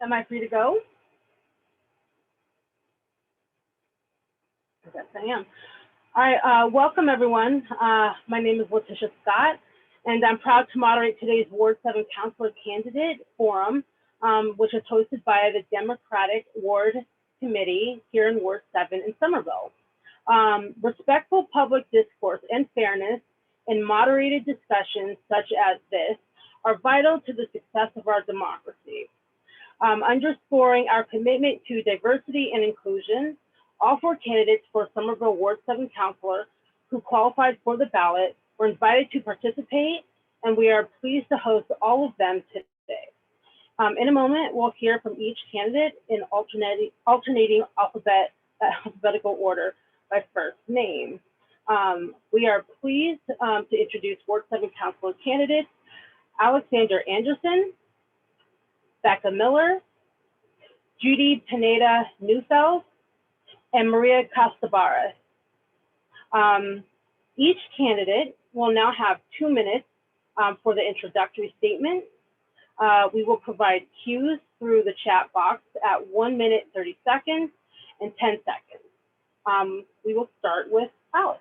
Am I free to go? I guess I am. All right, welcome everyone. My name is Letitia Scott, and I'm proud to moderate today's Ward 7 Councilor Candidate Forum, which is hosted by the Democratic Ward Committee here in Ward 7 in Somerville. Respectful public discourse and fairness in moderated discussions such as this are vital to the success of our democracy. Underscoring our commitment to diversity and inclusion, all 4 candidates for Somerville Ward 7 Councilor who qualified for the ballot were invited to participate, and we are pleased to host all of them today. In a moment, we'll hear from each candidate in alternating alphabetical order by first name. We are pleased to introduce Ward 7 Councilor candidates Alexander Anderson, Becca Miller, Judy Pineda Neufeld, and Maria Koutsoubaris. Each candidate will now have 2 minutes for the introductory statement. We will provide cues through the chat box at 1 minute, 30 seconds and 10 seconds. We will start with Alex.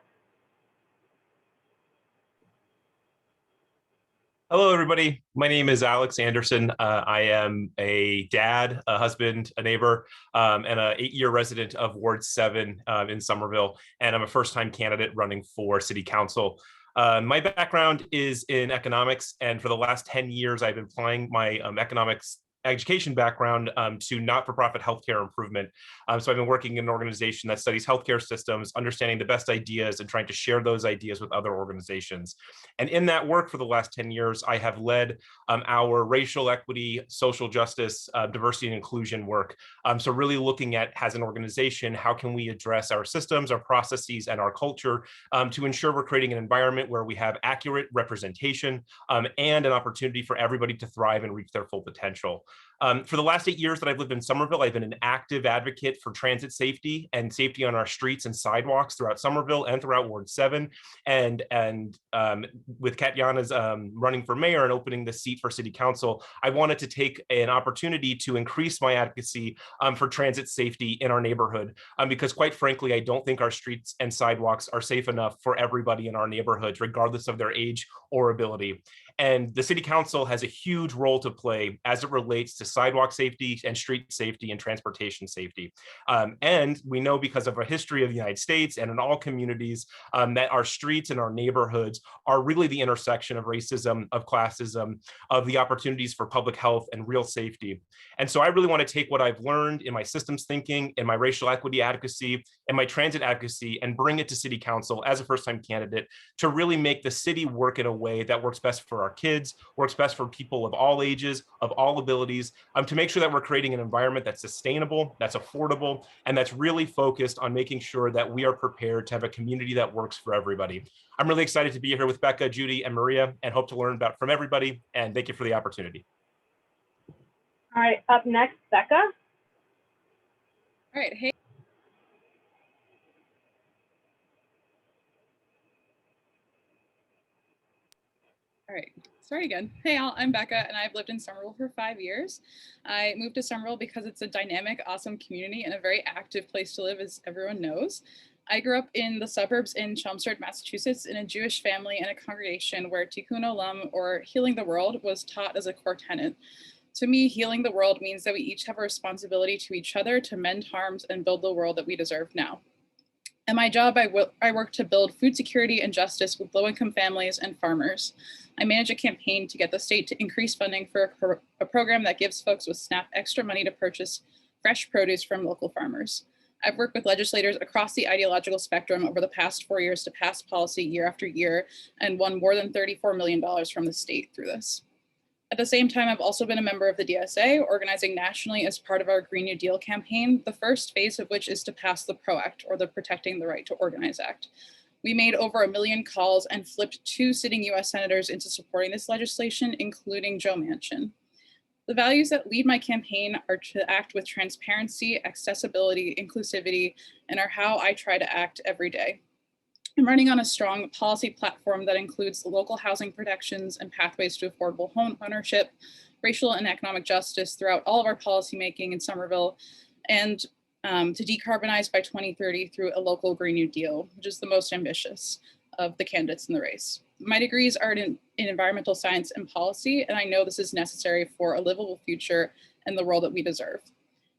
Hello, everybody. My name is Alex Anderson. I am a dad, a husband, a neighbor, and an 8-year resident of Ward 7 in Somerville. And I'm a first-time candidate running for City Council. My background is in economics, and for the last 10 years, I've been applying my economics education background to not-for-profit healthcare improvement. So I've been working in an organization that studies healthcare systems, understanding the best ideas and trying to share those ideas with other organizations. And in that work for the last 10 years, I have led our racial equity, social justice, diversity and inclusion work. So really looking at, as an organization, how can we address our systems, our processes, and our culture to ensure we're creating an environment where we have accurate representation and an opportunity for everybody to thrive and reach their full potential. For the last 8 years that I've lived in Somerville, I've been an active advocate for transit safety and safety on our streets and sidewalks throughout Somerville and throughout Ward 7. And with Katyana's running for mayor and opening the seat for City Council, I wanted to take an opportunity to increase my advocacy for transit safety in our neighborhood, because quite frankly, I don't think our streets and sidewalks are safe enough for everybody in our neighborhoods, regardless of their age or ability. And the City Council has a huge role to play as it relates to sidewalk safety and street safety and transportation safety. And we know, because of our history of the United States and in all communities, that our streets and our neighborhoods are really the intersection of racism, of classism, of the opportunities for public health and real safety. And so I really want to take what I've learned in my systems thinking, in my racial equity advocacy, and my transit advocacy, and bring it to City Council as a first-time candidate to really make the city work in a way that works best for our kids, works best for people of all ages, of all abilities, to make sure that we're creating an environment that's sustainable, that's affordable, and that's really focused on making sure that we are prepared to have a community that works for everybody. I'm really excited to be here with Becca, Judy, and Maria, and hope to learn from everybody, and thank you for the opportunity. All right, up next, Becca. All right, hey. All right, sorry again. Hey all, I'm Becca and I've lived in Somerville for 5 years. I moved to Somerville because it's a dynamic, awesome community and a very active place to live, as everyone knows. I grew up in the suburbs in Chelmsford, Massachusetts, in a Jewish family and a congregation where Tikkun Olam, or healing the world, was taught as a core tenet. To me, healing the world means that we each have a responsibility to each other to mend harms and build the world that we deserve now. In my job, I work to build food security and justice with low-income families and farmers. I manage a campaign to get the state to increase funding for a program that gives folks with SNAP extra money to purchase fresh produce from local farmers. I've worked with legislators across the ideological spectrum over the past 4 years to pass policy year after year and won more than $34 million from the state through this. At the same time, I've also been a member of the DSA, organizing nationally as part of our Green New Deal campaign, the first phase of which is to pass the PRO Act, or the Protecting the Right to Organize Act. We made over 1 million calls and flipped 2 sitting US senators into supporting this legislation, including Joe Manchin. The values that lead my campaign are to act with transparency, accessibility, inclusivity, and are how I try to act every day. I'm running on a strong policy platform that includes local housing protections and pathways to affordable home ownership, racial and economic justice throughout all of our policymaking in Somerville, and to decarbonize by 2030 through a local Green New Deal, which is the most ambitious of the candidates in the race. My degrees are in environmental science and policy, and I know this is necessary for a livable future and the world that we deserve.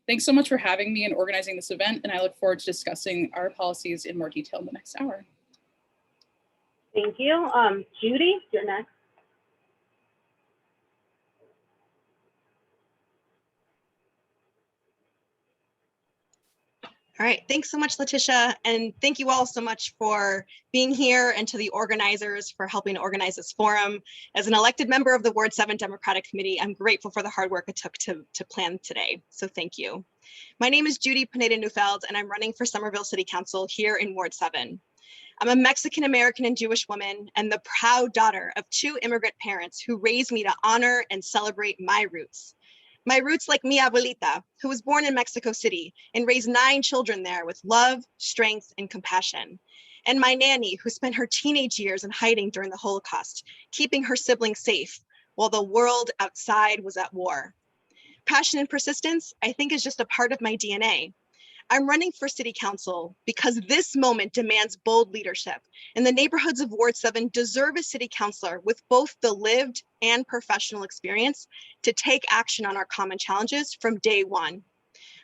Thanks so much for having me and organizing this event, and I look forward to discussing our policies in more detail in the next hour. Thank you. Judy, you're next. All right, thanks so much, Letitia. And thank you all so much for being here, and to the organizers for helping organize this forum. As an elected member of the Ward 7 Democratic Committee, I'm grateful for the hard work it took to plan today. So thank you. My name is Judy Pineda Neufeld, and I'm running for Somerville City Council here in Ward 7. I'm a Mexican-American and Jewish woman, and the proud daughter of 2 immigrant parents who raised me to honor and celebrate my roots. My roots, like mi abuelita, who was born in Mexico City and raised 9 children there with love, strength, and compassion. And my nanny, who spent her teenage years in hiding during the Holocaust, keeping her siblings safe while the world outside was at war. Passion and persistence, I think, is just a part of my DNA. I'm running for city council because this moment demands bold leadership, and the neighborhoods of Ward 7 deserve a city councilor with both the lived and professional experience to take action on our common challenges from day one.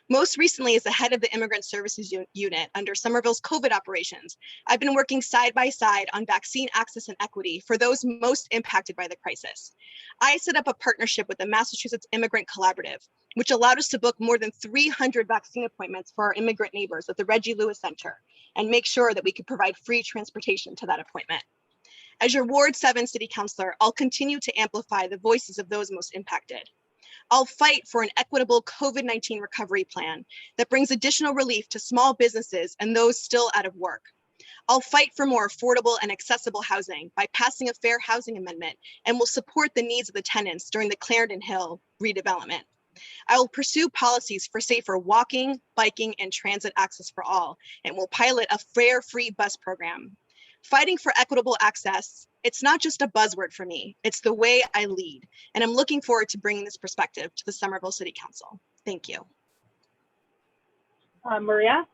Most recently, as the head of the Immigrant Services Unit under Somerville's COVID operations, I've been working side by side on vaccine access and equity for those most impacted by the crisis. I set up a partnership with the Massachusetts Immigrant Collaborative, which allowed us to book more than 300 vaccine appointments for our immigrant neighbors at the Reggie Lewis Center and make sure that we could provide free transportation to that appointment. As your Ward 7 City Councilor, I'll continue to amplify the voices of those most impacted. I'll fight for an equitable COVID-19 recovery plan that brings additional relief to small businesses and those still out of work. I'll fight for more affordable and accessible housing by passing a fair housing amendment, and will support the needs of the tenants during the Clarendon Hill redevelopment. I will pursue policies for safer walking, biking, and transit access for all, and will pilot a fare-free bus program. Fighting for equitable access, it's not just a buzzword for me, it's the way I lead. And I'm looking forward to bringing this perspective to the Somerville City Council. Thank you. Maria?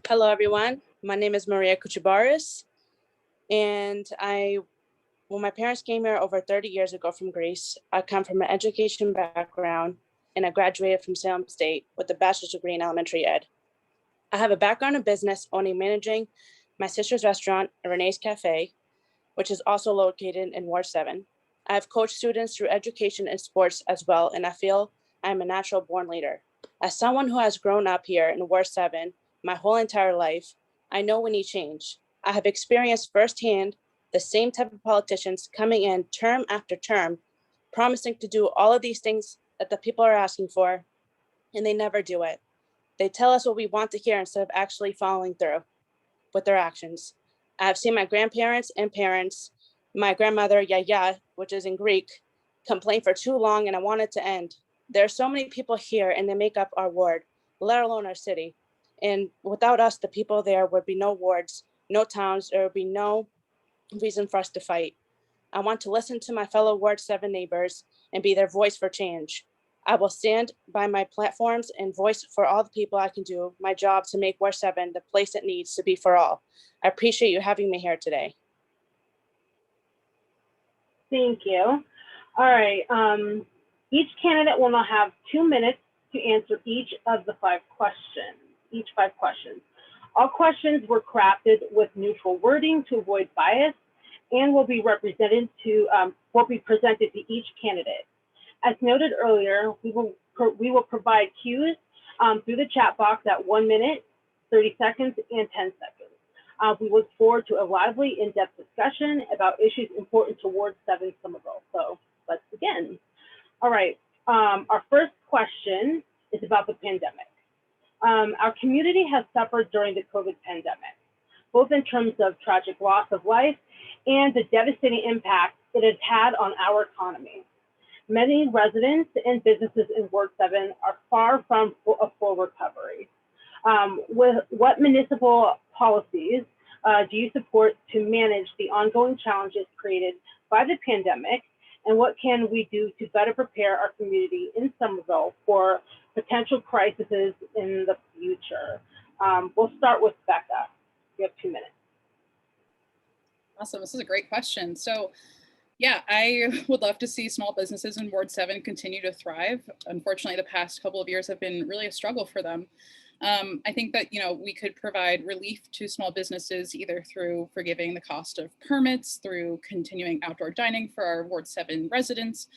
Hello, everyone. My name is Maria Koutsoubaris, and when my parents came here over 30 years ago from Greece, I come from an education background, and I graduated from Salem State with a bachelor's degree in elementary ed. I have a background in business, owning and managing my sister's restaurant, Renee's Cafe, which is also located in Ward 7. I have coached students through education and sports as well, and I feel I'm a natural born leader. As someone who has grown up here in Ward 7 my whole entire life, I know we need change. I have experienced firsthand the same type of politicians coming in term after term, promising to do all of these things that the people are asking for, and they never do it. They tell us what we want to hear instead of actually following through with their actions. I have seen my grandparents and parents, my grandmother, Yaya, which is in Greek, complain for too long, and I want it to end. There are so many people here, and they make up our ward, let alone our city. And without us, the people there would be no wards, no towns, there would be no reason for us to fight. I want to listen to my fellow Ward 7 neighbors and be their voice for change. I will stand by my platforms and voice for all the people I can do my job to make Ward 7 the place it needs to be for all. I appreciate you having me here today. Thank you. All right. Each candidate will now have 2 minutes to answer each of the 5 questions. All questions were crafted with neutral wording to avoid bias, and will be presented to each candidate. As noted earlier, we will provide cues through the chat box at 1 minute, 30 seconds, and 10 seconds. We look forward to a lively, in-depth discussion about issues important to Ward 7 Somerville. So let's begin. All right, our first question is about the pandemic. Our community has suffered during the COVID pandemic, both in terms of tragic loss of life and the devastating impact it has had on our economy. Many residents and businesses in Ward 7 are far from a full recovery. With what municipal policies do you support to manage the ongoing challenges created by the pandemic? And what can we do to better prepare our community in Somerville for potential crises in the future? We'll start with Becca. You have 2 minutes. Awesome. This is a great question. So yeah, I would love to see small businesses in Ward 7 continue to thrive. Unfortunately, the past couple of years have been really a struggle for them. I think that, we could provide relief to small businesses either through forgiving the cost of permits, through continuing outdoor dining for our Ward 7 residents,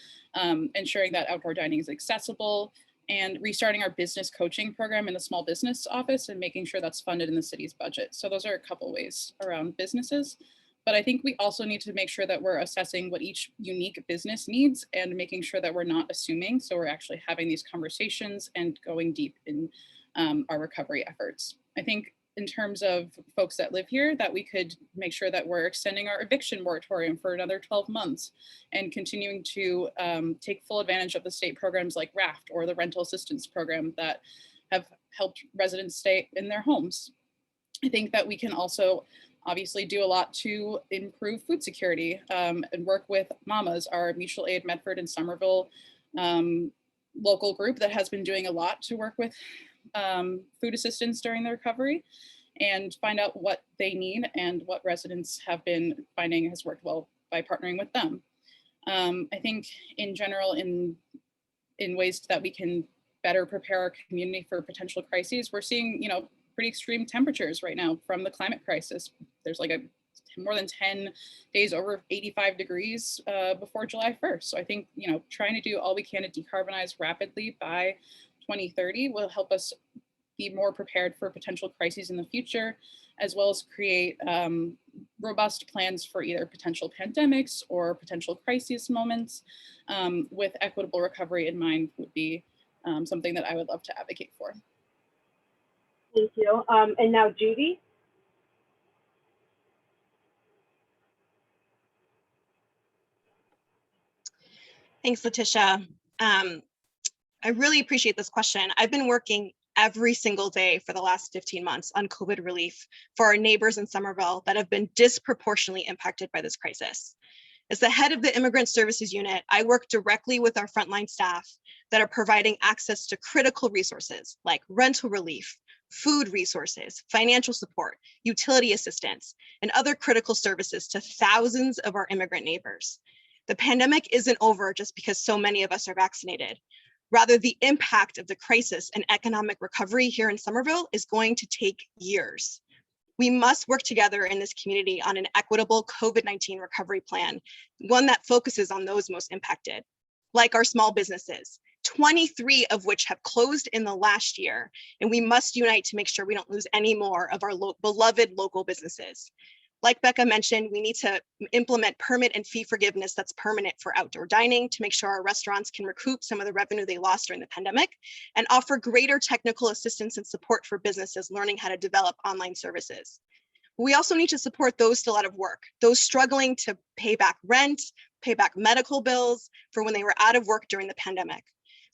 ensuring that outdoor dining is accessible, and restarting our business coaching program in the small business office and making sure that's funded in the city's budget. So those are a couple ways around businesses. But I think we also need to make sure that we're assessing what each unique business needs and making sure that we're not assuming. So we're actually having these conversations and going deep in our recovery efforts. I think in terms of folks that live here, that we could make sure that we're extending our eviction moratorium for another 12 months and continuing to take full advantage of the state programs like RAFT or the rental assistance program that have helped residents stay in their homes. I think that we can also obviously do a lot to improve food security and work with Mamas, our mutual aid Medford and Somerville local group that has been doing a lot to work with food assistance during the recovery and find out what they need and what residents have been finding has worked well by partnering with them. I think in general, in ways that we can better prepare our community for potential crises, we're seeing, pretty extreme temperatures right now from the climate crisis. There's like more than 10 days over 85 degrees before July 1st. So I think, trying to do all we can to decarbonize rapidly by 2030 will help us be more prepared for potential crises in the future, as well as create robust plans for either potential pandemics or potential crisis moments with equitable recovery in mind would be something that I would love to advocate for. Thank you. And now Judy. Thanks, Letitia. I really appreciate this question. I've been working every single day for the last 15 months on COVID relief for our neighbors in Somerville that have been disproportionately impacted by this crisis. As the head of the Immigrant Services Unit, I work directly with our frontline staff that are providing access to critical resources like rental relief, food resources, financial support, utility assistance, and other critical services to thousands of our immigrant neighbors. The pandemic isn't over just because so many of us are vaccinated. Rather, the impact of the crisis and economic recovery here in Somerville is going to take years. We must work together in this community on an equitable COVID-19 recovery plan, one that focuses on those most impacted, like our small businesses, 23 of which have closed in the last year, and we must unite to make sure we don't lose any more of our beloved local businesses. Like Becca mentioned, we need to implement permit and fee forgiveness that's permanent for outdoor dining to make sure our restaurants can recoup some of the revenue they lost during the pandemic and offer greater technical assistance and support for businesses learning how to develop online services. We also need to support those still out of work, those struggling to pay back rent, pay back medical bills for when they were out of work during the pandemic.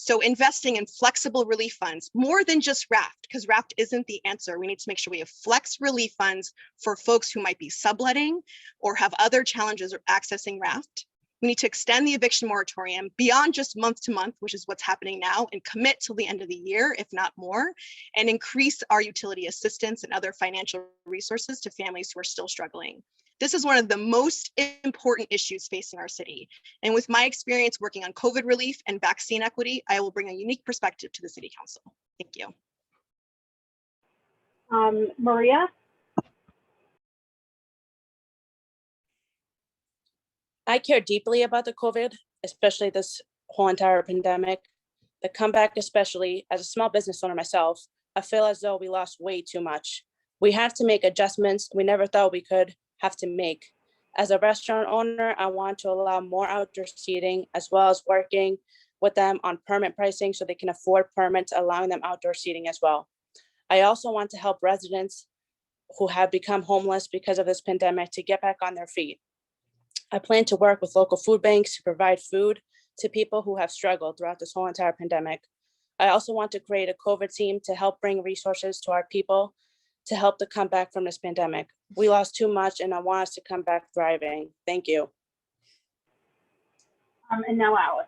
So investing in flexible relief funds, more than just RAFT, because RAFT isn't the answer. We need to make sure we have flex relief funds for folks who might be subletting or have other challenges accessing RAFT. We need to extend the eviction moratorium beyond just month to month, which is what's happening now, and commit till the end of the year, if not more, and increase our utility assistance and other financial resources to families who are still struggling. This is one of the most important issues facing our city. And with my experience working on COVID relief and vaccine equity, I will bring a unique perspective to the City Council. Thank you. Maria? I care deeply about the COVID, especially this whole entire pandemic. The comeback, especially as a small business owner myself, I feel as though we lost way too much. We have to make adjustments we never thought we could have to make. As a restaurant owner, I want to allow more outdoor seating, as well as working with them on permit pricing so they can afford permits, allowing them outdoor seating as well. I also want to help residents who have become homeless because of this pandemic to get back on their feet. I plan to work with local food banks to provide food to people who have struggled throughout this whole entire pandemic. I also want to create a COVID team to help bring resources to our people to help to come back from this pandemic. We lost too much and I want us to come back thriving. Thank you. And now Alice.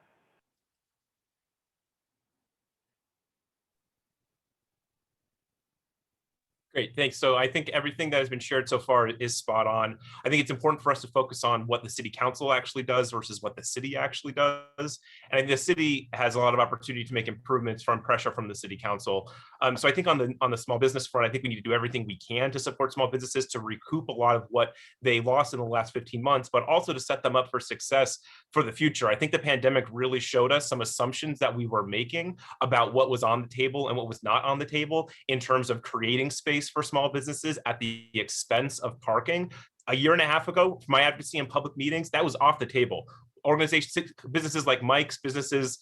Great, thanks. So I think everything that has been shared so far is spot on. I think it's important for us to focus on what the city council actually does versus what the city actually does. And I think the city has a lot of opportunity to make improvements from pressure from the city council. So I think on the small business front, I think we need to do everything we can to support small businesses to recoup a lot of what they lost in the last 15 months, but also to set them up for success for the future. I think the pandemic really showed us some assumptions that we were making about what was on the table and what was not on the table in terms of creating space for small businesses at the expense of parking. A year and a half ago, my advocacy in public meetings, that was off the table. Organizations, businesses like Mike's, businesses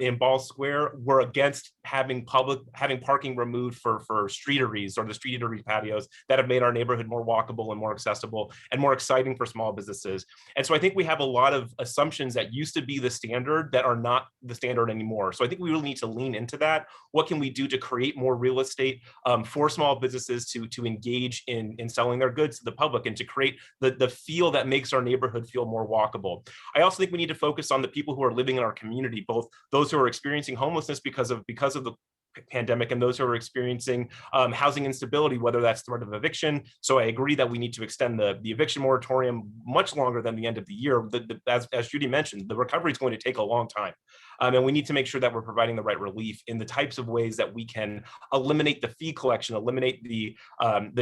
in Ball Square were against having parking removed for streeteries or the street eatery patios that have made our neighborhood more walkable and more accessible and more exciting for small businesses. And so I think we have a lot of assumptions that used to be the standard that are not the standard anymore. So I think we really need to lean into that. What can we do to create more real estate for small businesses to engage in selling their goods to the public and to create the feel that makes our neighborhood feel more walkable? I also think we need to focus on the people who are living in our community, both those who are experiencing homelessness because of the pandemic and those who are experiencing housing instability, whether that's threat of eviction. So I agree that we need to extend the eviction moratorium much longer than the end of the year. As Judy mentioned, the recovery is going to take a long time. And we need to make sure that we're providing the right relief in the types of ways that we can eliminate the fee collection, eliminate the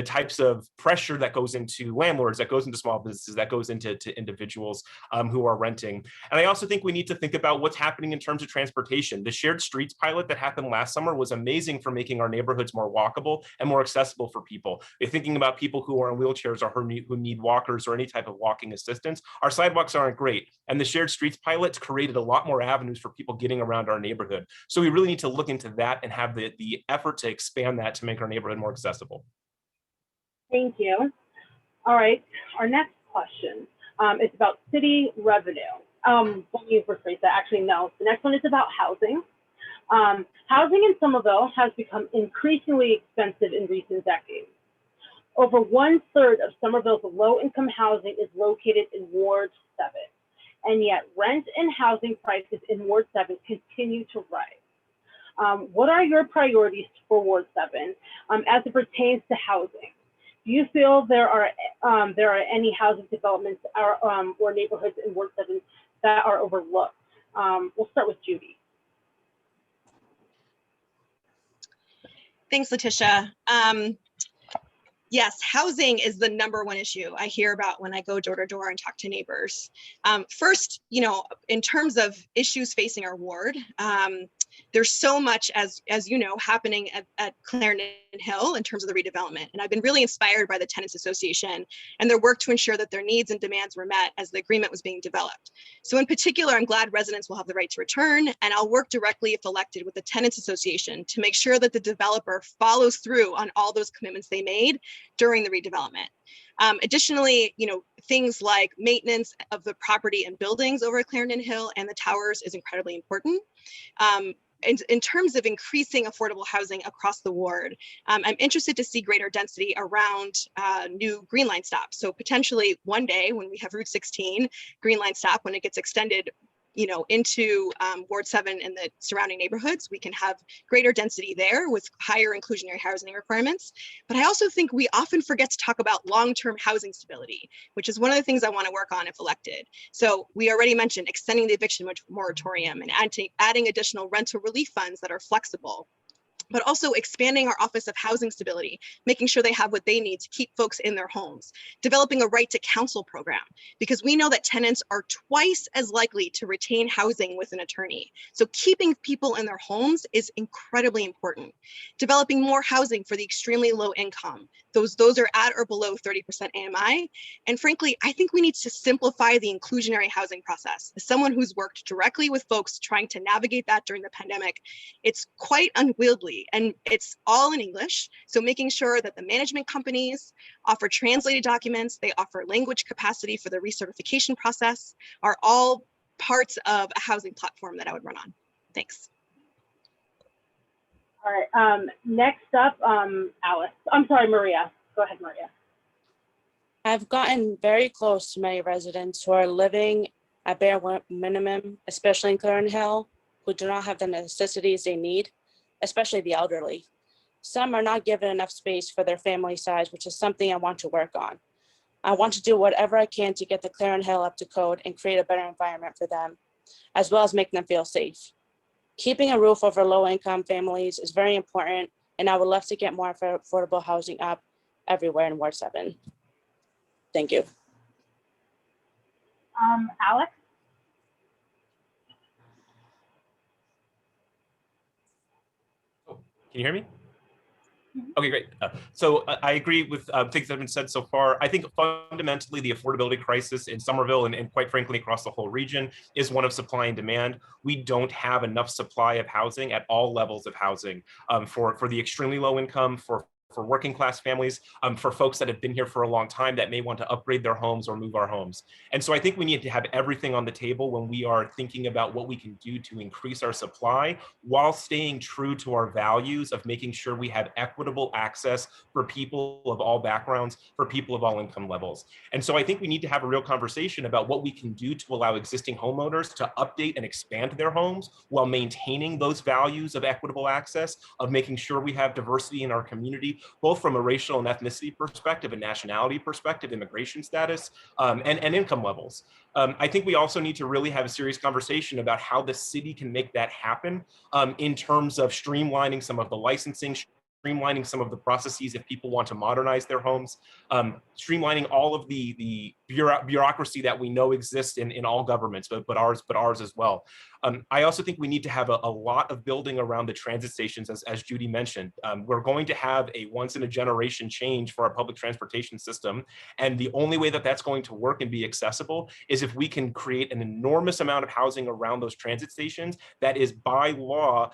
types of pressure that goes into landlords, that goes into small businesses, that goes into individuals who are renting. And I also think we need to think about what's happening in terms of transportation. The shared streets pilot that happened last summer was amazing for making our neighborhoods more walkable and more accessible for people. If thinking about people who are in wheelchairs or who need walkers or any type of walking assistance, our sidewalks aren't great. And the shared streets pilots created a lot more avenues for people getting around our neighborhood. So we really need to look into that and have the effort to expand that to make our neighborhood more accessible. Thank you. All right, our next question is about city revenue. Let me rephrase that. Actually, no. The next one is about housing. Housing in Somerville has become increasingly expensive in recent decades. Over 1/3 of Somerville's low-income housing is located in Ward 7, and yet rent and housing prices in Ward 7 continue to rise. What are your priorities for Ward 7 as it pertains to housing? Do you feel there are any housing developments or neighborhoods in Ward 7 that are overlooked? We'll start with Judy. Thanks, Letitia. Yes, housing is the #1 issue I hear about when I go door to door and talk to neighbors. First, in terms of issues facing our ward, there's so much, as you know, happening at Clarendon Hill in terms of the redevelopment. And I've been really inspired by the Tenants Association and their work to ensure that their needs and demands were met as the agreement was being developed. So in particular, I'm glad residents will have the right to return, and I'll work directly, if elected, with the Tenants Association to make sure that the developer follows through on all those commitments they made during the redevelopment. Additionally, things like maintenance of the property and buildings over at Clarendon Hill and the towers is incredibly important. In terms of increasing affordable housing across the ward, I'm interested to see greater density around new Green Line stops. So potentially one day when we have Route 16 Green Line stop, when it gets extended into Ward 7 and the surrounding neighborhoods, we can have greater density there with higher inclusionary housing requirements. But I also think we often forget to talk about long-term housing stability, which is one of the things I want to work on if elected. So we already mentioned extending the eviction moratorium and adding additional rental relief funds that are flexible, but also expanding our Office of Housing Stability, making sure they have what they need to keep folks in their homes, developing a right to counsel program, because we know that tenants are twice as likely to retain housing with an attorney. So keeping people in their homes is incredibly important. Developing more housing for the extremely low income. Those are at or below 30% AMI. And frankly, I think we need to simplify the inclusionary housing process. As someone who's worked directly with folks trying to navigate that during the pandemic, it's quite unwieldy. And it's all in English. So making sure that the management companies offer translated documents, they offer language capacity for the recertification process, are all parts of a housing platform that I would run on. Thanks. All right, next up, Alice. I'm sorry, Maria. Go ahead, Maria. I've gotten very close to many residents who are living at bare minimum, especially in Clarendon Hill, who do not have the necessities they need, especially the elderly. Some are not given enough space for their family size, which is something I want to work on. I want to do whatever I can to get the Clarendon Hill up to code and create a better environment for them, as well as make them feel safe. Keeping a roof over low-income families is very important, and I would love to get more affordable housing up everywhere in Ward 7. Thank you. Alex? Can you hear me? Okay, great. So I agree with things that have been said so far. I think fundamentally the affordability crisis in Somerville and quite frankly across the whole region is one of supply and demand. We don't have enough supply of housing at all levels of housing for the extremely low income, for working class families, for folks that have been here for a long time that may want to upgrade their homes or move our homes. And so I think we need to have everything on the table when we are thinking about what we can do to increase our supply while staying true to our values of making sure we have equitable access for people of all backgrounds, for people of all income levels. And so I think we need to have a real conversation about what we can do to allow existing homeowners to update and expand their homes while maintaining those values of equitable access, of making sure we have diversity in our community, both from a racial and ethnicity perspective, a nationality perspective, immigration status, and income levels. I think we also need to really have a serious conversation about how the city can make that happen in terms of streamlining some of the licensing, streamlining some of the processes if people want to modernize their homes, streamlining all of the bureaucracy that we know exists in all governments, but ours as well. I also think we need to have a lot of building around the transit stations, as Judy mentioned. We're going to have a once in a generation change for our public transportation system. And the only way that that's going to work and be accessible is if we can create an enormous amount of housing around those transit stations that is by law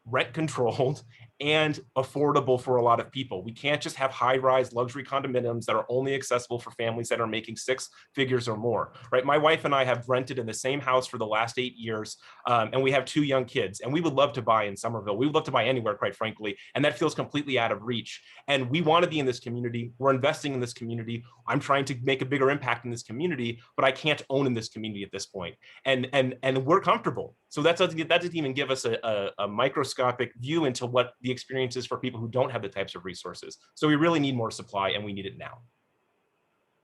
rent controlled and affordable for a lot of people. We can't just have high-rise luxury condominiums that are only accessible for families that are making 6 figures or more, right? My wife and I have rented in the same house for the last 8 years, and we have 2 young kids, and we would love to buy in Somerville. We would love to buy anywhere, quite frankly, and that feels completely out of reach. And we want to be in this community. We're investing in this community. I'm trying to make a bigger impact in this community, but I can't own in this community at this point. And we're comfortable. So that doesn't even give us a microscopic view into what the experience is for people who don't have the types of resources. So we really need more supply, and we need it now.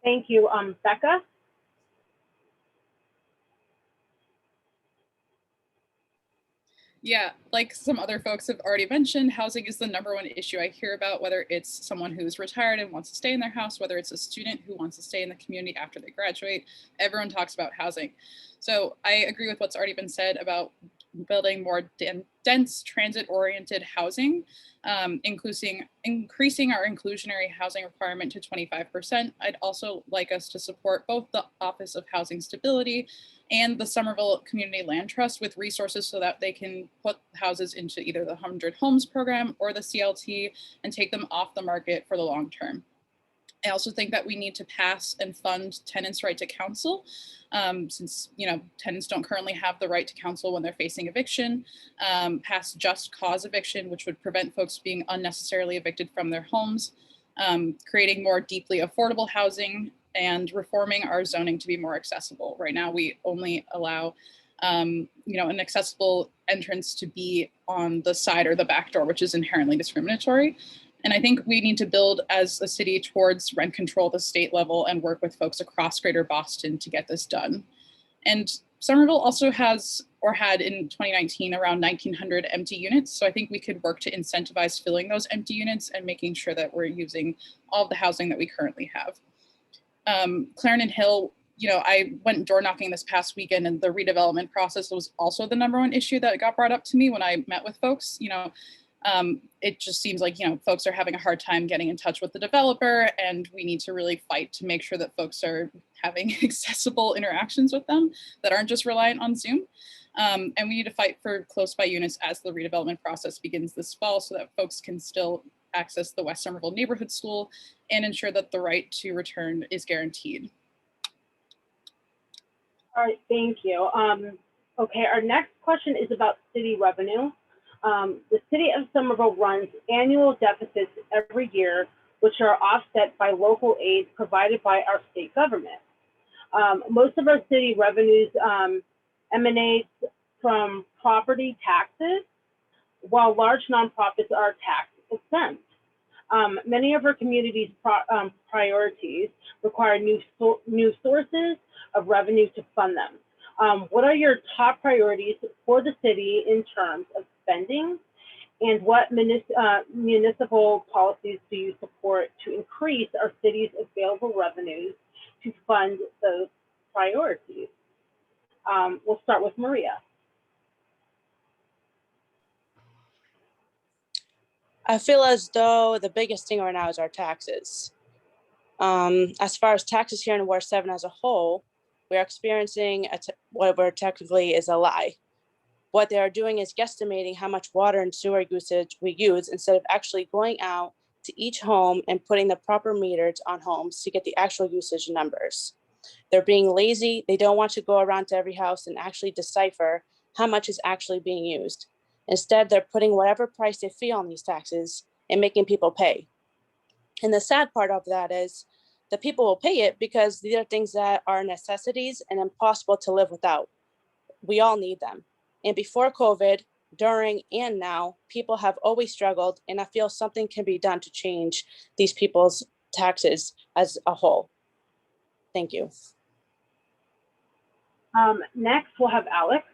Thank you. Becca? Yeah, like some other folks have already mentioned, housing is the #1 issue I hear about, whether it's someone who's retired and wants to stay in their house, whether it's a student who wants to stay in the community after they graduate. Everyone talks about housing. So I agree with what's already been said about building more dense transit-oriented housing, increasing our inclusionary housing requirement to 25%. I'd also like us to support both the Office of Housing Stability and the Somerville Community Land Trust with resources so that they can put houses into either the 100 Homes program or the CLT and take them off the market for the long term. I also think that we need to pass and fund tenants' right to counsel, since tenants don't currently have the right to counsel when they're facing eviction. Pass just cause eviction, which would prevent folks being unnecessarily evicted from their homes. Creating more deeply affordable housing and reforming our zoning to be more accessible. Right now, we only allow an accessible entrance to be on the side or the back door, which is inherently discriminatory. And I think we need to build as a city towards rent control at the state level and work with folks across Greater Boston to get this done. And Somerville also has, or had in 2019, around 1,900 empty units. So I think we could work to incentivize filling those empty units and making sure that we're using all of the housing that we currently have. Clarendon Hill, I went door knocking this past weekend, and the redevelopment process was also the #1 issue that got brought up to me when I met with folks. It just seems like, folks are having a hard time getting in touch with the developer, and we need to really fight to make sure that folks are having accessible interactions with them that aren't just reliant on Zoom. And we need to fight for close by units as the redevelopment process begins this fall so that folks can still access the West Somerville Neighborhood School and ensure that the right to return is guaranteed. All right, thank you. Okay, our next question is about city revenue. The city of Somerville runs annual deficits every year, which are offset by local aid provided by our state government. Most of our city revenues emanate from property taxes, while large nonprofits are tax exempt. Many of our community's priorities require new sources of revenue to fund them. What are your top priorities for the city in terms of spending, and what municipal policies do you support to increase our city's available revenues to fund those priorities? We'll start with Maria. I feel as though the biggest thing right now is our taxes. As far as taxes here in Ward 7 as a whole, we are experiencing what technically is a lie. What they are doing is guesstimating how much water and sewer usage we use instead of actually going out to each home and putting the proper meters on homes to get the actual usage numbers. They're being lazy. They don't want to go around to every house and actually decipher how much is actually being used. Instead, they're putting whatever price they feel on these taxes and making people pay. And the sad part of that is the people will pay it because these are things that are necessities and impossible to live without. We all need them. And before COVID, during and now, people have always struggled, and I feel something can be done to change these people's taxes as a whole. Thank you. Next, we'll have Alex.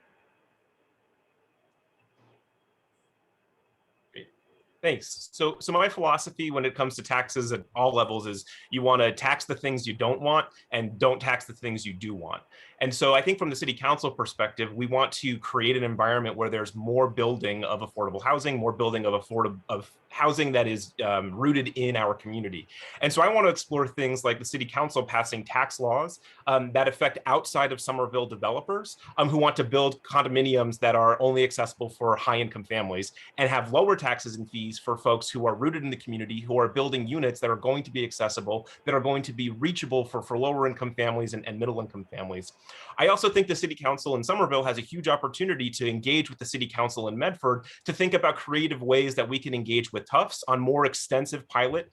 Thanks. So my philosophy when it comes to taxes at all levels is you want to tax the things you don't want and don't tax the things you do want. And so I think from the city council perspective, we want to create an environment where there's more building of affordable housing, more building of housing that is rooted in our community. And so I want to explore things like the city council passing tax laws that affect outside of Somerville developers who want to build condominiums that are only accessible for high-income families and have lower taxes and fees for folks who are rooted in the community, who are building units that are going to be accessible, that are going to be reachable for lower income families and middle income families. I also think the city council in Somerville has a huge opportunity to engage with the city council in Medford to think about creative ways that we can engage with Tufts on more extensive pilot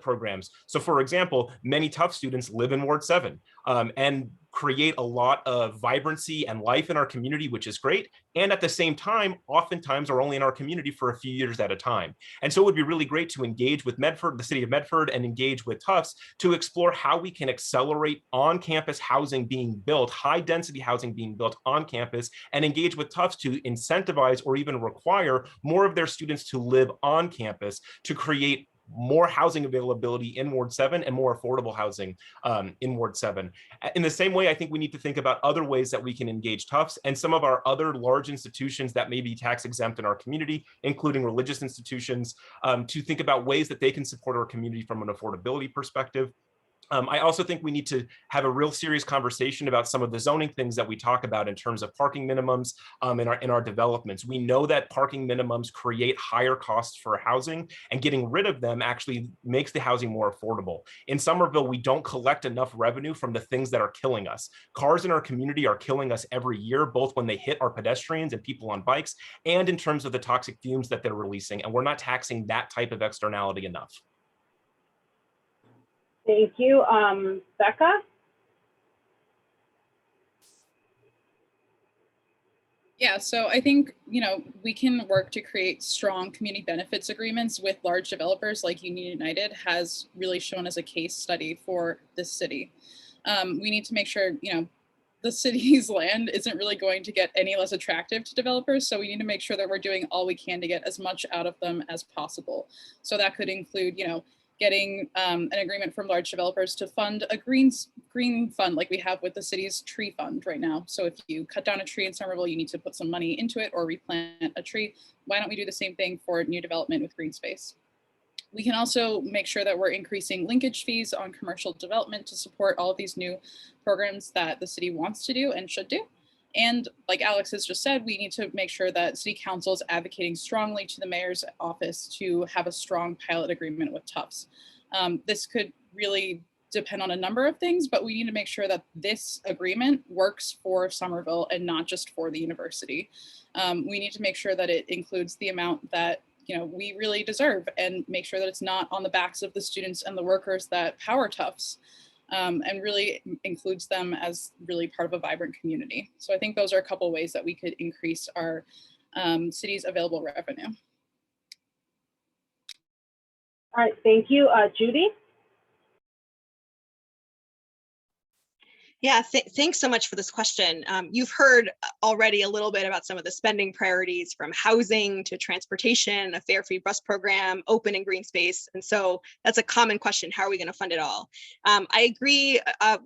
programs. So for example, many Tufts students live in Ward 7 and create a lot of vibrancy and life in our community, which is great. And at the same time, oftentimes are only in our community for a few years at a time. And so it would be really great to engage with Medford, the city of Medford, and engage with Tufts to explore how we can accelerate on-campus housing being built, high-density housing being built on campus, and engage with Tufts to incentivize or even require more of their students to live on campus to create more housing availability in Ward 7 and more affordable housing in Ward 7. In the same way, I think we need to think about other ways that we can engage Tufts and some of our other large institutions that may be tax exempt in our community, including religious institutions, to think about ways that they can support our community from an affordability perspective. I also think we need to have a real serious conversation about some of the zoning things that we talk about in terms of parking minimums in our developments. We know that parking minimums create higher costs for housing, and getting rid of them actually makes the housing more affordable. In Somerville, we don't collect enough revenue from the things that are killing us. Cars in our community are killing us every year, both when they hit our pedestrians and people on bikes, and in terms of the toxic fumes that they're releasing. And we're not taxing that type of externality enough. Thank you. Becca? Yeah, so I think, we can work to create strong community benefits agreements with large developers like Union United has really shown as a case study for this city. We need to make sure, the city's land isn't really going to get any less attractive to developers. So we need to make sure that we're doing all we can to get as much out of them as possible. So that could include, getting an agreement from large developers to fund a green fund like we have with the city's tree fund right now. So if you cut down a tree in Somerville, you need to put some money into it or replant a tree. Why don't we do the same thing for new development with green space? We can also make sure that we're increasing linkage fees on commercial development to support all of these new programs that the city wants to do and should do. And like Alex has just said, we need to make sure that city council is advocating strongly to the mayor's office to have a strong pilot agreement with Tufts. This could really depend on a number of things, but we need to make sure that this agreement works for Somerville and not just for the university. We need to make sure that it includes the amount that we really deserve, and make sure that it's not on the backs of the students and the workers that power Tufts, and really includes them as really part of a vibrant community. So I think those are a couple ways that we could increase our city's available revenue. All right, thank you. Judy? Yeah, thanks so much for this question. You've heard already a little bit about some of the spending priorities, from housing to transportation, a fare free bus program, open and green space. And so that's a common question. How are we going to fund it all? I agree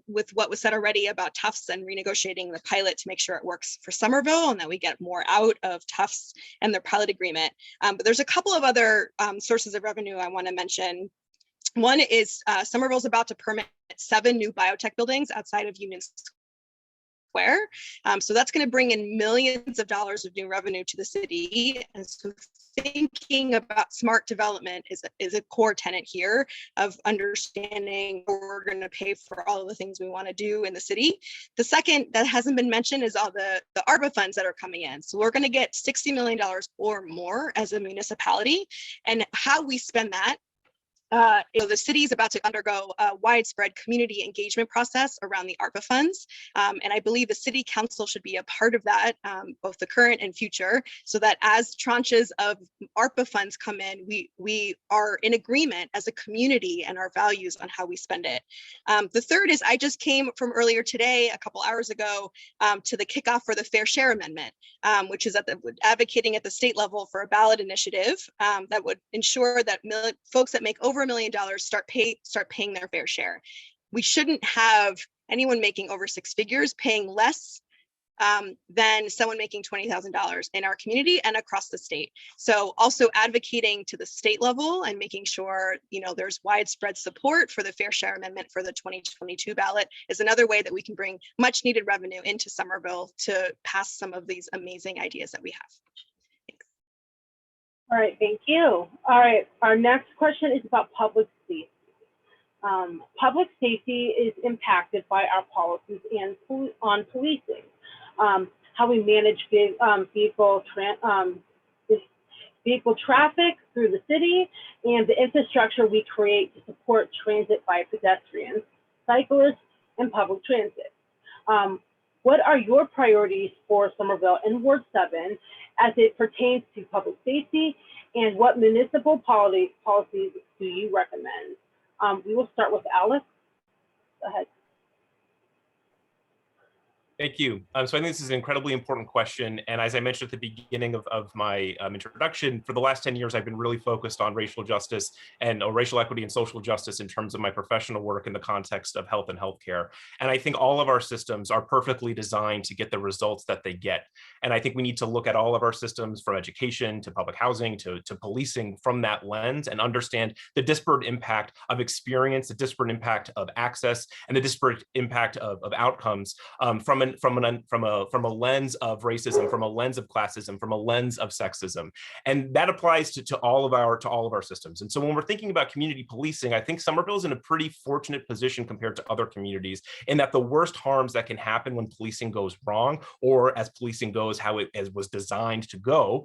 with what was said already about Tufts and renegotiating the pilot to make sure it works for Somerville and that we get more out of Tufts and their pilot agreement. But there's a couple of other sources of revenue I want to mention. One is Somerville's about to permit 7 new biotech buildings outside of Union Square. So that's going to bring in millions of dollars of new revenue to the city. And so thinking about smart development is a core tenet here of understanding where we're going to pay for all of the things we want to do in the city. The second that hasn't been mentioned is all the ARPA funds that are coming in. So we're going to get $60 million or more as a municipality, and how we spend that. The city is about to undergo a widespread community engagement process around the ARPA funds. And I believe the city council should be a part of that, both the current and future, so that as tranches of ARPA funds come in, we are in agreement as a community and our values on how we spend it. The third is, I just came from earlier today, a couple hours ago, to the kickoff for the Fair Share Amendment, which is advocating at the state level for a ballot initiative that would ensure that folks that make over $1 million start paying their fair share. We shouldn't have anyone making over 6 figures paying less than someone making $20,000 in our community and across the state. So also advocating to the state level and making sure there's widespread support for the Fair Share Amendment for the 2022 ballot is another way that we can bring much needed revenue into Somerville to pass some of these amazing ideas that we have. All right, thank you. All right, our next question is about public safety. Public safety is impacted by our policies and on policing, how we manage vehicle traffic through the city, and the infrastructure we create to support transit by pedestrians, cyclists, and public transit. What are your priorities for Somerville and Ward 7 as it pertains to public safety, and what municipal policies do you recommend? We will start with Alex. Go ahead. Thank you. So I think this is an incredibly important question. And as I mentioned at the beginning of my introduction, for the last 10 years, I've been really focused on racial justice and racial equity and social justice in terms of my professional work in the context of health and healthcare. And I think all of our systems are perfectly designed to get the results that they get. And I think we need to look at all of our systems, from education to public housing to policing, from that lens, and understand the disparate impact of experience, the disparate impact of access, and the disparate impact of outcomes from a lens of racism, from a lens of classism, from a lens of sexism. And that applies to all of our systems. And so when we're thinking about community policing, I think Somerville is in a pretty fortunate position compared to other communities, in that the worst harms that can happen when policing goes wrong, or as policing goes how it was designed to go,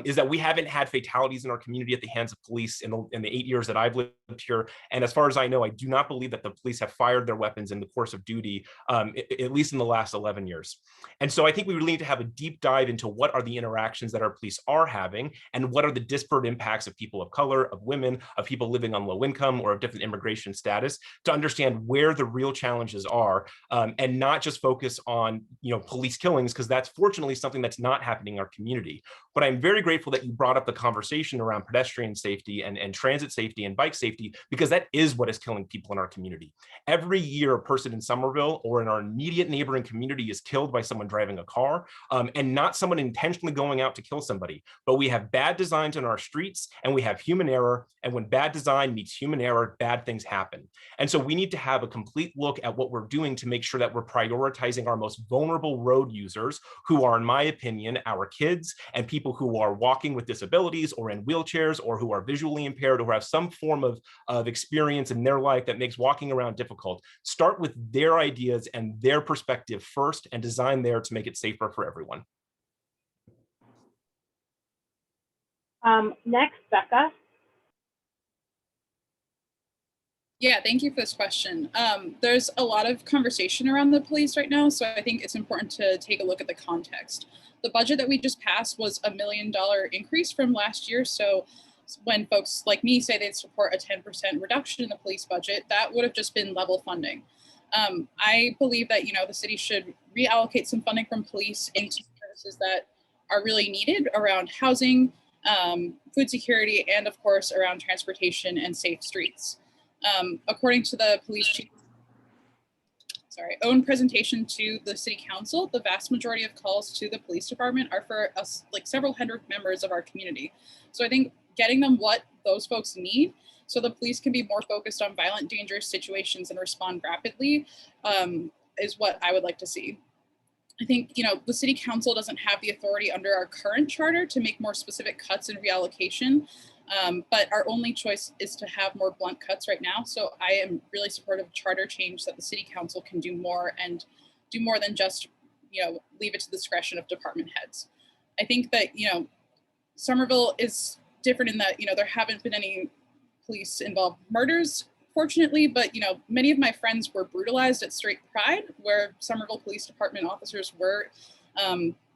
is that we haven't had fatalities in our community at the hands of police in the 8 years that I've lived here. And as far as I know, I do not believe that the police have fired their weapons in the course of duty, at least in the last 11 years. And so I think we really need to have a deep dive into what are the interactions that our police are having, and what are the disparate impacts of people of color, of women, of people living on low income, or of different immigration status, to understand where the real challenges are, and not just focus on police killings, because that's fortunately something that's not happening in our community. But I'm very grateful that you brought up the conversation around pedestrian safety and transit safety and bike safety, because that is what is killing people in our community. Every year, a person in Somerville or in our immediate neighboring community community is killed by someone driving a car, and not someone intentionally going out to kill somebody. But we have bad designs on our streets, and we have human error. And when bad design meets human error, bad things happen. And so we need to have a complete look at what we're doing to make sure that we're prioritizing our most vulnerable road users, who are, in my opinion, our kids and people who are walking with disabilities or in wheelchairs or who are visually impaired or have some form of experience in their life that makes walking around difficult. Start with their ideas and their perspective first and design there to make it safer for everyone. Next, Becca. Yeah, thank you for this question. There's a lot of conversation around the police right now, so I think it's important to take a look at the context. The budget that we just passed was $1 million increase from last year, so when folks like me say they support a 10% reduction in the police budget, that would have just been level funding. I believe that the city should reallocate some funding from police into services that are really needed around housing, food security, and of course around transportation and safe streets. According to the police chief's own presentation to the city council, the vast majority of calls to the police department are for us, like several hundred members of our community. So I think getting them what those folks need so the police can be more focused on violent, dangerous situations and respond rapidly is what I would like to see. I think, the city council doesn't have the authority under our current charter to make more specific cuts and reallocation. But our only choice is to have more blunt cuts right now. So I am really supportive of charter change that the city council can do more and do more than just, leave it to the discretion of department heads. I think that, Somerville is different in that, there haven't been any police involved murders, fortunately, but, many of my friends were brutalized at Straight Pride, where Somerville Police Department officers were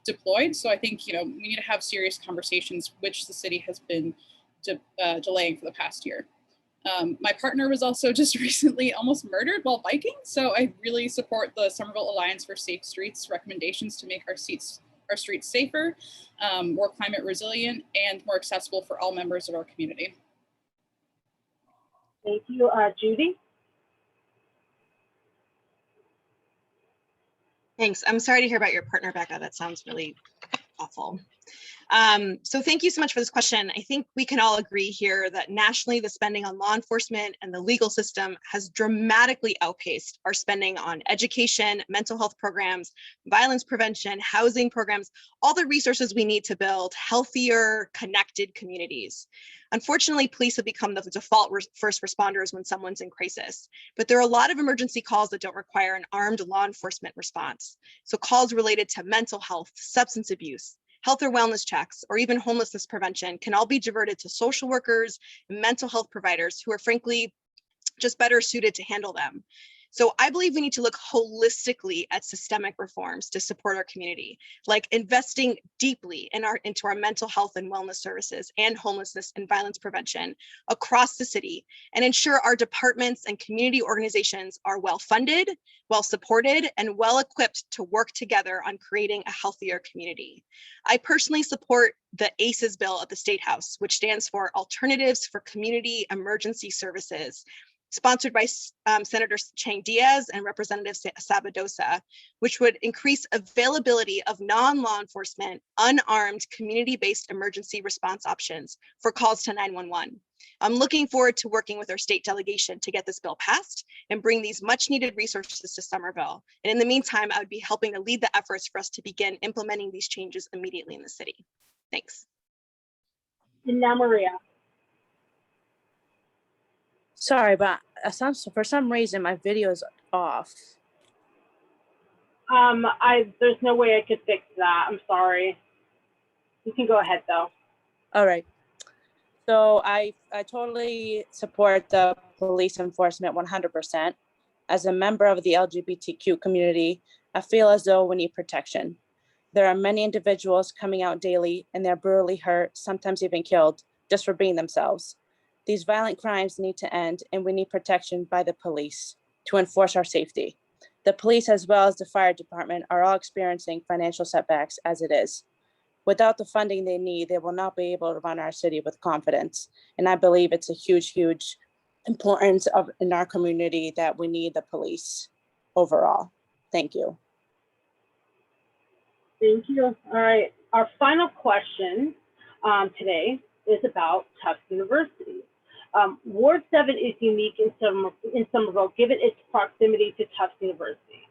deployed. So I think, we need to have serious conversations, which the city has been delaying for the past year. My partner was also just recently almost murdered while biking. So I really support the Somerville Alliance for Safe Streets recommendations to make our streets safer, more climate resilient, and more accessible for all members of our community. Thank you. Judy? Thanks. I'm sorry to hear about your partner, Becca. That sounds really awful. So thank you so much for this question. I think we can all agree here that nationally, the spending on law enforcement and the legal system has dramatically outpaced our spending on education, mental health programs, violence prevention, housing programs, all the resources we need to build healthier, connected communities. Unfortunately, police have become the default first responders when someone's in crisis, but there are a lot of emergency calls that don't require an armed law enforcement response. So calls related to mental health, substance abuse, health or wellness checks, or even homelessness prevention can all be diverted to social workers and mental health providers who are frankly just better suited to handle them. So I believe we need to look holistically at systemic reforms to support our community, like investing deeply into our mental health and wellness services and homelessness and violence prevention across the city, and ensure our departments and community organizations are well funded, well supported, and well equipped to work together on creating a healthier community. I personally support the ACEs bill at the State House, which stands for Alternatives for Community Emergency Services, sponsored by Senator Chang Diaz and Representative Sabadosa, which would increase availability of non-law enforcement, unarmed, community-based emergency response options for calls to 911. I'm looking forward to working with our state delegation to get this bill passed and bring these much needed resources to Somerville. And in the meantime, I would be helping to lead the efforts for us to begin implementing these changes immediately in the city. Thanks. And now Maria. Sorry, but for some reason my video is off. There's no way I could fix that. I'm sorry. You can go ahead though. All right. So I totally support the police enforcement 100%. As a member of the LGBTQ community, I feel as though we need protection. There are many individuals coming out daily and they're brutally hurt, sometimes even killed, just for being themselves. These violent crimes need to end, and we need protection by the police to enforce our safety. The police, as well as the fire department, are all experiencing financial setbacks as it is. Without the funding they need, they will not be able to run our city with confidence. And I believe it's a huge, huge importance in our community that we need the police overall. Thank you. Thank you. All right. Our final question today is about Tufts University. Ward 7 is unique in Somerville, given its proximity to Tufts University.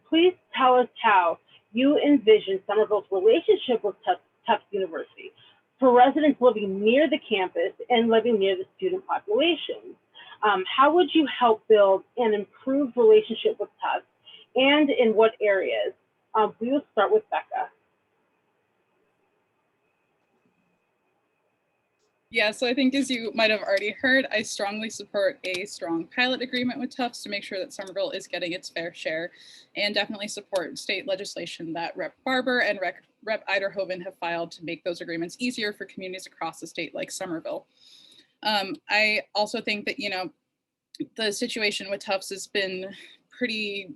Please tell us how you envision Somerville's relationship with Tufts University for residents living near the campus and living near the student population. How would you help build an improved relationship with Tufts, and in what areas? We will start with Becca. Yeah, so I think as you might have already heard, I strongly support a strong pilot agreement with Tufts to make sure that Somerville is getting its fair share, and definitely support state legislation that Rep. Barber and Rep. Eiderhoven have filed to make those agreements easier for communities across the state like Somerville. I also think that, the situation with Tufts has been pretty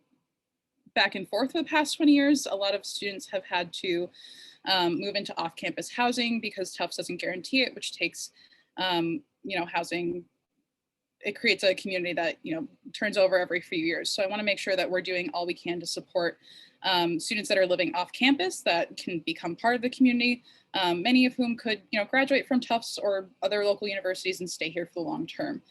back and forth for the past 20 years. A lot of students have had to move into off-campus housing because Tufts doesn't guarantee it, which takes, housing. It creates a community that, turns over every few years. So I want to make sure that we're doing all we can to support students that are living off campus that can become part of the community, many of whom could, graduate from Tufts or other local universities and stay here for the long term.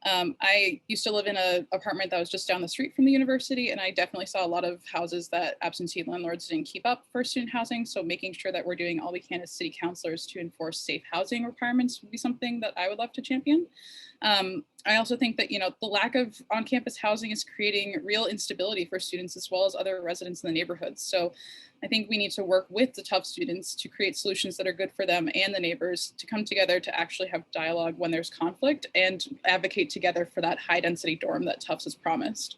I used to live in an apartment that was just down the street from the university, and I definitely saw a lot of houses that absentee landlords didn't keep up for student housing. So making sure that we're doing all we can as city councilors to enforce safe housing requirements would be something that I would love to champion. I also think that, the lack of on-campus housing is creating real instability for students as well as other residents in the neighborhoods. So I think we need to work with the Tufts students to create solutions that are good for them and the neighbors to come together to actually have dialogue when there's conflict and advocate together for that high density dorm that Tufts has promised.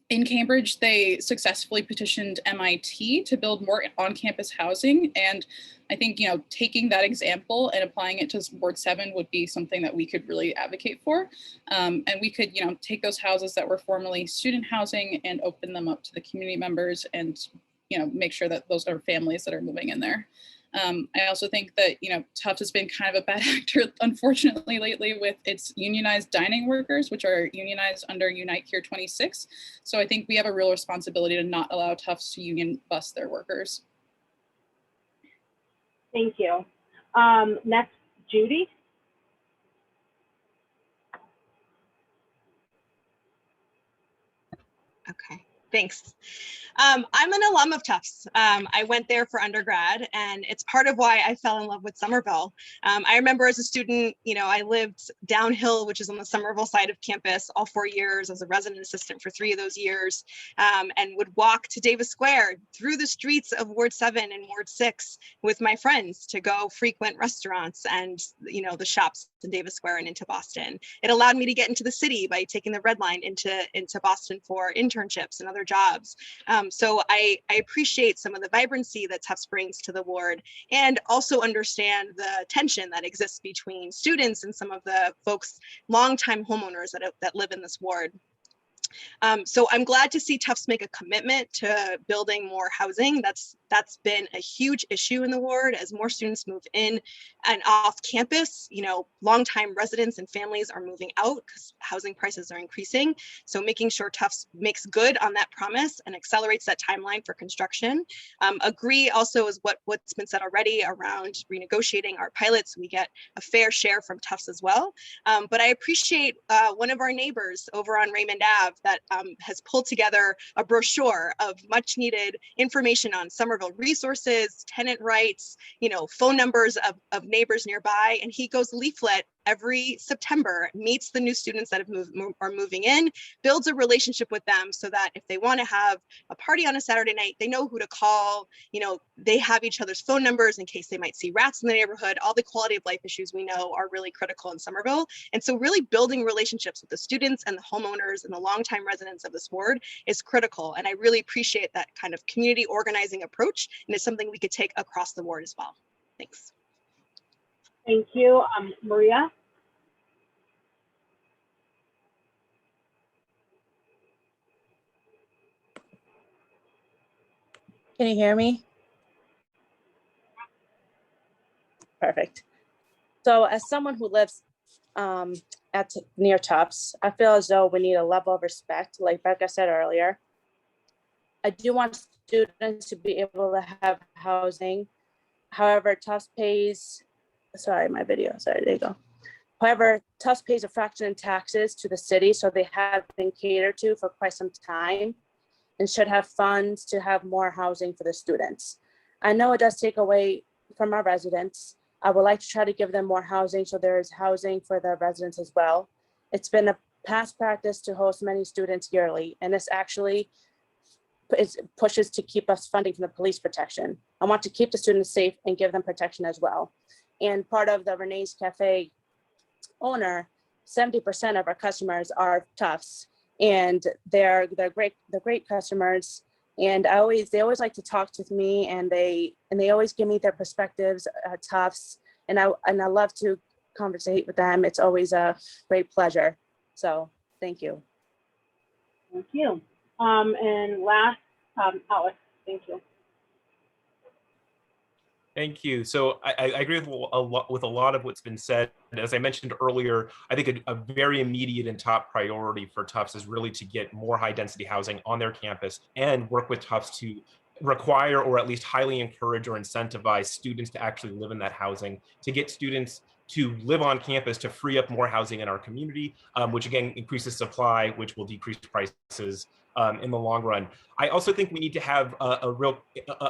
In Cambridge, they successfully petitioned MIT to build more on-campus housing. And I think, taking that example and applying it to Ward 7 would be something that we could really advocate for. And we could, take those houses that were formerly student housing and open them up to the community members and, make sure that those are families that are moving in there. I also think that, Tufts has been kind of a bad actor, unfortunately, lately with its unionized dining workers, which are unionized under Unite Here 26. So I think we have a real responsibility to not allow Tufts to union bust their workers. Thank you. Next, Judy. Okay, thanks. I'm an alum of Tufts. I went there for undergrad, and it's part of why I fell in love with Somerville. I remember as a student, I lived downhill, which is on the Somerville side of campus, all 4 years as a resident assistant for 3 of those years, and would walk to Davis Square through the streets of Ward 7 and Ward 6 with my friends to go frequent restaurants and, the shops in Davis Square and into Boston. It allowed me to get into the city by taking the Red Line into Boston for internships and other jobs. So I appreciate some of the vibrancy that Tufts brings to the ward, and also understand the tension that exists between students and some of the folks, longtime homeowners that live in this ward. So I'm glad to see Tufts make a commitment to building more housing. That's been a huge issue in the ward as more students move in and off campus. Longtime residents and families are moving out because housing prices are increasing. So making sure Tufts makes good on that promise and accelerates that timeline for construction. Agree also is what's been said already around renegotiating our pilots. We get a fair share from Tufts as well. But I appreciate one of our neighbors over on Raymond Ave that has pulled together a brochure of much needed information on Somerville resources, tenant rights, phone numbers of neighbors nearby. And he goes leaflet every September, meets the new students that are moving in, builds a relationship with them so that if they want to have a party on a Saturday night, they know who to call. They have each other's phone numbers in case they might see rats in the neighborhood. All the quality of life issues we know are really critical in Somerville. And so really building relationships with the students and the homeowners and the longtime residents of this ward is critical. And I really appreciate that kind of community organizing approach. And it's something we could take across the ward as well. Thanks. Thank you. Maria? Can you hear me? Perfect. So as someone who lives near Tufts, I feel as though we need a level of respect, like Becca said earlier. I do want students to be able to have housing. However, Tufts pays, sorry, my video, sorry, there you go. However, Tufts pays a fraction in taxes to the city, so they have been catered to for quite some time and should have funds to have more housing for the students. I know it does take away from our residents. I would like to try to give them more housing so there is housing for the residents as well. It's been a past practice to host many students yearly, and this actually pushes to keep us funding from the police protection. I want to keep the students safe and give them protection as well. And part of the Renee's Cafe owner, 70% of our customers are Tufts, and they're great customers. And they always like to talk to me, and they always give me their perspectives at Tufts, and I love to conversate with them. It's always a great pleasure. So thank you. Thank you. And last, Alex, thank you. Thank you. So I agree with a lot of what's been said. As I mentioned earlier, I think a very immediate and top priority for Tufts is really to get more high density housing on their campus and work with Tufts to require or at least highly encourage or incentivize students to actually live in that housing, to get students to live on campus to free up more housing in our community, which again increases supply, which will decrease prices in the long run. I also think we need to have a real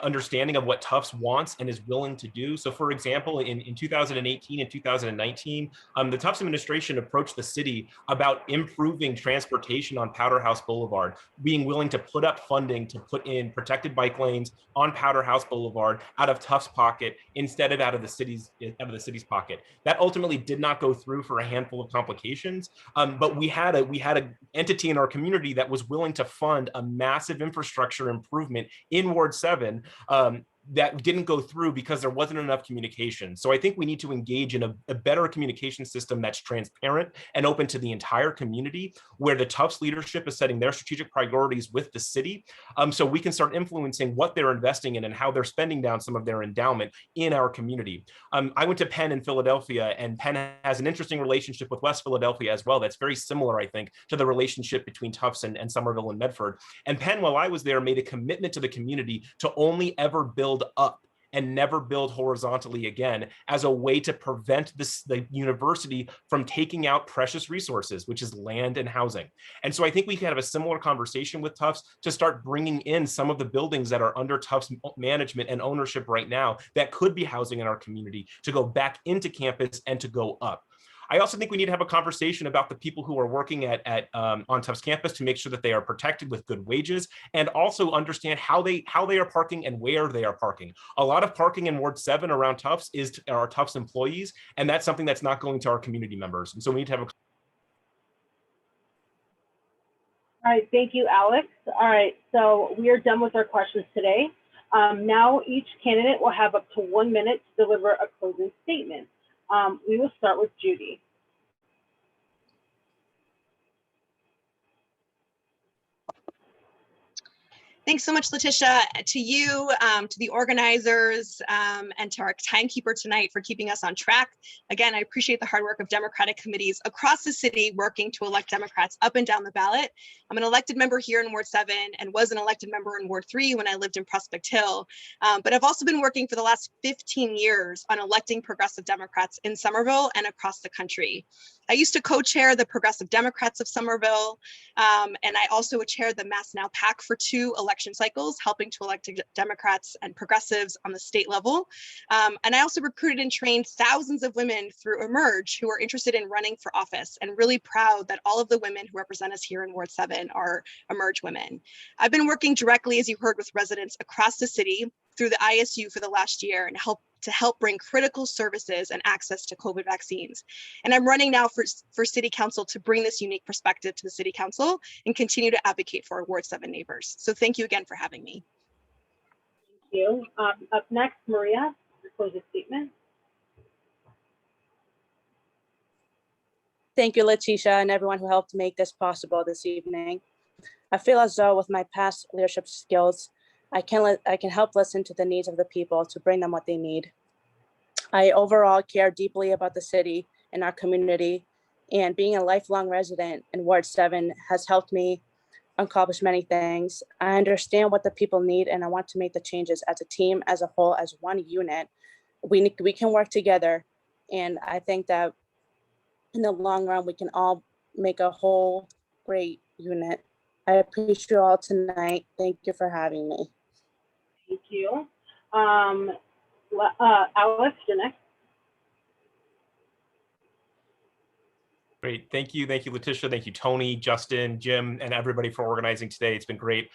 understanding of what Tufts wants and is willing to do. So for example, in 2018 and 2019, the Tufts administration approached the city about improving transportation on Powder House Boulevard, being willing to put up funding to put in protected bike lanes on Powder House Boulevard out of Tufts' pocket instead of out of the city's pocket. That ultimately did not go through for a handful of complications, but we had an entity in our community that was willing to fund a massive infrastructure improvement in Ward 7 that didn't go through because there wasn't enough communication. So I think we need to engage in a better communication system that's transparent and open to the entire community, where the Tufts leadership is setting their strategic priorities with the city, so we can start influencing what they're investing in and how they're spending down some of their endowment in our community. I went to Penn in Philadelphia, and Penn has an interesting relationship with West Philadelphia as well. That's very similar, I think, to the relationship between Tufts and Somerville and Medford. And Penn, while I was there, made a commitment to the community to only ever build up and never build horizontally again, as a way to prevent the university from taking out precious resources, which is land and housing. And so I think we can have a similar conversation with Tufts to start bringing in some of the buildings that are under Tufts management and ownership right now that could be housing in our community to go back into campus and to go up. I also think we need to have a conversation about the people who are working on Tufts campus to make sure that they are protected with good wages, and also understand how they are parking and where they are parking. A lot of parking in Ward 7 around Tufts is our Tufts employees, and that's something that's not going to our community members. And so we need to have a. All right, thank you, Alex. All right, so we are done with our questions today. Now each candidate will have up to 1 minute to deliver a closing statement. We will start with Judy. Thanks so much, Letitia, to you, to the organizers, and to our timekeeper tonight for keeping us on track. Again, I appreciate the hard work of Democratic committees across the city working to elect Democrats up and down the ballot. I'm an elected member here in Ward 7 and was an elected member in Ward 3 when I lived in Prospect Hill. But I've also been working for the last 15 years on electing progressive Democrats in Somerville and across the country. I used to co-chair the Progressive Democrats of Somerville, and I also chaired the Mass Now PAC for 2 election cycles, helping to elect Democrats and progressives on the state level. And I also recruited and trained thousands of women through Emerge who are interested in running for office, and really proud that all of the women who represent us here in Ward 7 are Emerge women. I've been working directly, as you heard, with residents across the city through the ISU for the last year and to help bring critical services and access to COVID vaccines. And I'm running now for City Council to bring this unique perspective to the City Council and continue to advocate for our Ward 7 neighbors. So thank you again for having me. Thank you. Up next, Maria, your closing statement. Thank you, Letitia, and everyone who helped make this possible this evening. I feel as though with my past leadership skills, I can help listen to the needs of the people to bring them what they need. I overall care deeply about the city and our community, and being a lifelong resident in Ward 7 has helped me accomplish many things. I understand what the people need, and I want to make the changes as a team, as a whole, as one unit. We can work together, and I think that in the long run, we can all make a whole great unit. I appreciate you all tonight. Thank you for having me. Thank you. Alex, you're next. Great. Thank you. Thank you, Letitia. Thank you, Tony, Justin, Jim, and everybody for organizing today. It's been great.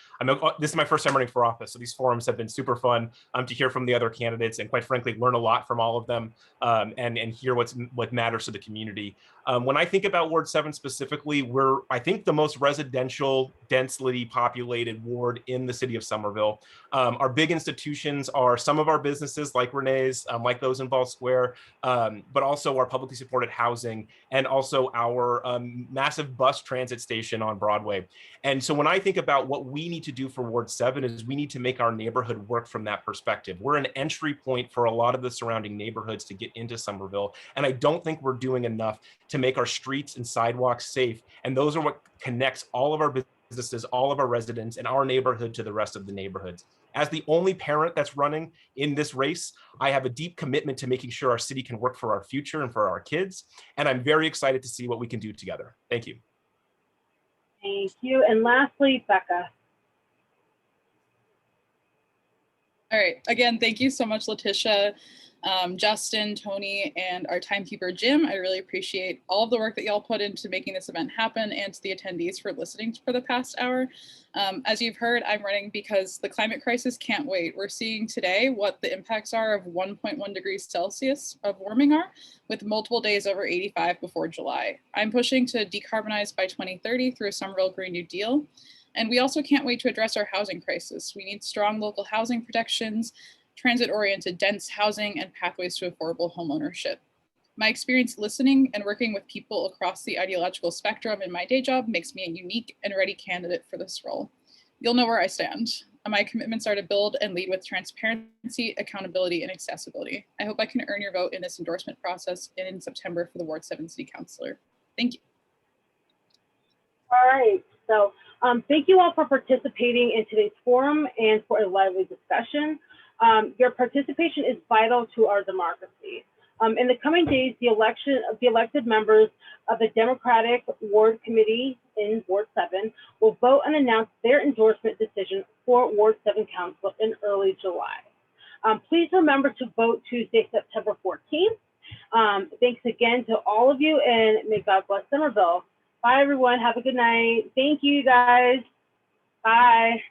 This is my first time running for office, so these forums have been super fun to hear from the other candidates and, quite frankly, learn a lot from all of them and hear what matters to the community. When I think about Ward 7 specifically, we're, I think, the most residential, densely populated ward in the city of Somerville. Our big institutions are some of our businesses like Renee's, like those in Ball Square, but also our publicly supported housing and also our massive bus transit station on Broadway. And so when I think about what we need to do for Ward 7 is we need to make our neighborhood work from that perspective. We're an entry point for a lot of the surrounding neighborhoods to get into Somerville. And I don't think we're doing enough to make our streets and sidewalks safe. And those are what connects all of our businesses, all of our residents, and our neighborhood to the rest of the neighborhoods. As the only parent that's running in this race, I have a deep commitment to making sure our city can work for our future and for our kids. And I'm very excited to see what we can do together. Thank you. Thank you. And lastly, Becca. All right. Again, thank you so much, Letitia, Justin, Tony, and our timekeeper, Jim. I really appreciate all of the work that y'all put into making this event happen, and to the attendees for listening for the past hour. As you've heard, I'm running because the climate crisis can't wait. We're seeing today what the impacts are of 1.1 degrees Celsius of warming are, with multiple days over 85 before July. I'm pushing to decarbonize by 2030 through a Somerville Green New Deal. And we also can't wait to address our housing crisis. We need strong local housing protections, transit-oriented dense housing, and pathways to affordable homeownership. My experience listening and working with people across the ideological spectrum in my day job makes me a unique and ready candidate for this role. You'll know where I stand. My commitments are to build and lead with transparency, accountability, and accessibility. I hope I can earn your vote in this endorsement process and in September for the Ward 7 City Councilor. Thank you. All right, so thank you all for participating in today's forum and for a lively discussion. Your participation is vital to our democracy. In the coming days, the elected members of the Democratic Ward Committee in Ward 7 will vote and announce their endorsement decision for Ward 7 Council in early July. Please remember to vote Tuesday, September 14th. Thanks again to all of you, and may God bless Somerville. Bye, everyone. Have a good night. Thank you, guys. Bye.